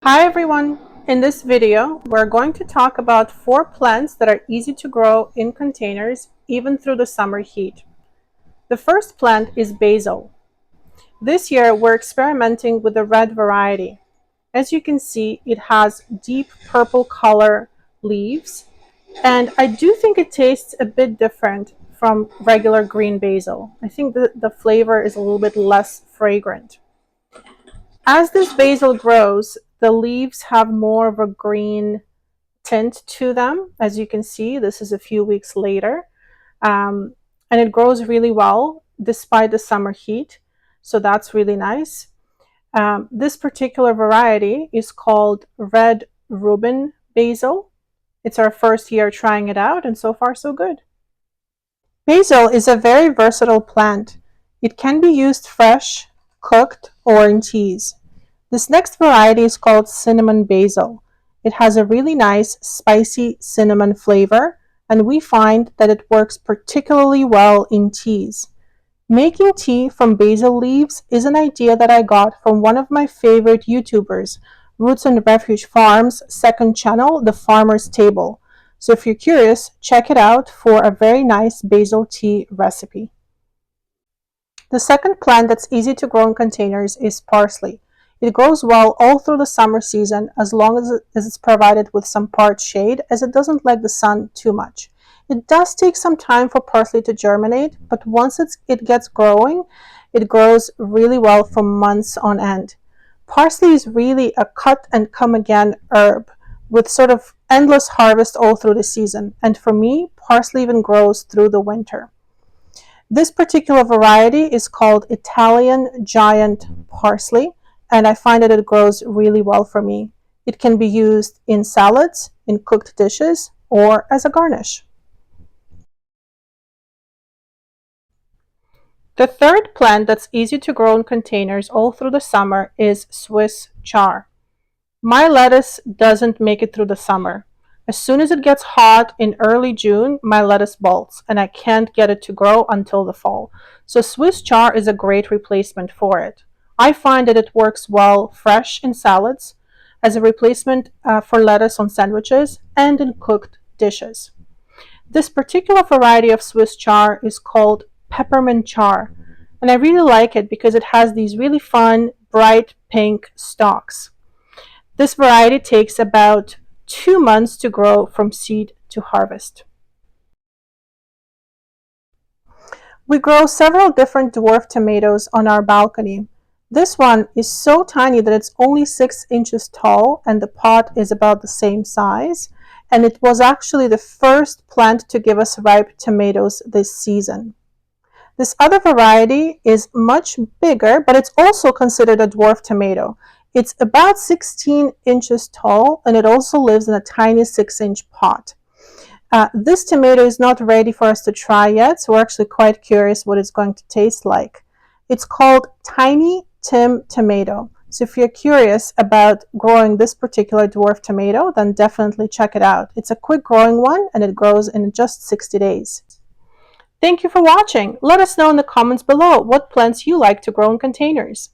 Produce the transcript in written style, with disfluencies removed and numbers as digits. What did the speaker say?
Hi everyone! In this video, we're going to talk about 4 plants that are easy to grow in containers even through the summer heat. The first plant is basil. This year, we're experimenting with the red variety. As you can see, it has deep purple color leaves, and I do think it tastes a bit different from regular green basil. I think the flavor is a little bit less fragrant. As this basil grows, the leaves have more of a green tint to them. As you can see, this is a few weeks later. And it grows really well despite the summer heat. So that's really nice. This particular variety is called Red Reuben Basil. It's our first year trying it out, and so far so good. Basil is a very versatile plant. It can be used fresh, cooked, or in teas. This next variety is called cinnamon basil. It has a really nice spicy cinnamon flavor, and we find that it works particularly well in teas. Making tea from basil leaves is an idea that I got from one of my favorite YouTubers, Roots and Refuge Farms' second channel, The Farmer's Table. So if you're curious, check it out for a very nice basil tea recipe. The second plant that's easy to grow in containers is parsley. It grows well all through the summer season as long as it's provided with some part shade, as it doesn't like the sun too much. It does take some time for parsley to germinate, but once it gets growing, it grows really well for months on end. Parsley is really a cut and come again herb with sort of endless harvest all through the season. And for me, parsley even grows through the winter. This particular variety is called Italian giant parsley, and I find that it grows really well for me. It can be used in salads, in cooked dishes, or as a garnish. The third plant that's easy to grow in containers all through the summer is Swiss chard. My lettuce doesn't make it through the summer. As soon as it gets hot in early June, my lettuce bolts, and I can't get it to grow until the fall. So Swiss chard is a great replacement for it. I find that it works well fresh in salads, as a replacement for lettuce on sandwiches, and in cooked dishes. This particular variety of Swiss chard is called peppermint chard, and I really like it because it has these really fun, bright pink stalks. This variety takes about 2 months to grow from seed to harvest. We grow several different dwarf tomatoes on our balcony. This one is so tiny that it's only 6 inches tall, and the pot is about the same size. And it was actually the first plant to give us ripe tomatoes this season. This other variety is much bigger, but it's also considered a dwarf tomato. It's about 16 inches tall, and it also lives in a tiny 6-inch pot. This tomato is not ready for us to try yet, so we're actually quite curious what it's going to taste like. It's called Tiny Tim tomato. So if you're curious about growing this particular dwarf tomato, then definitely check it out. It's a quick growing one, and it grows in just 60 days. Thank you for watching. Let us know in the comments below what plants you like to grow in containers.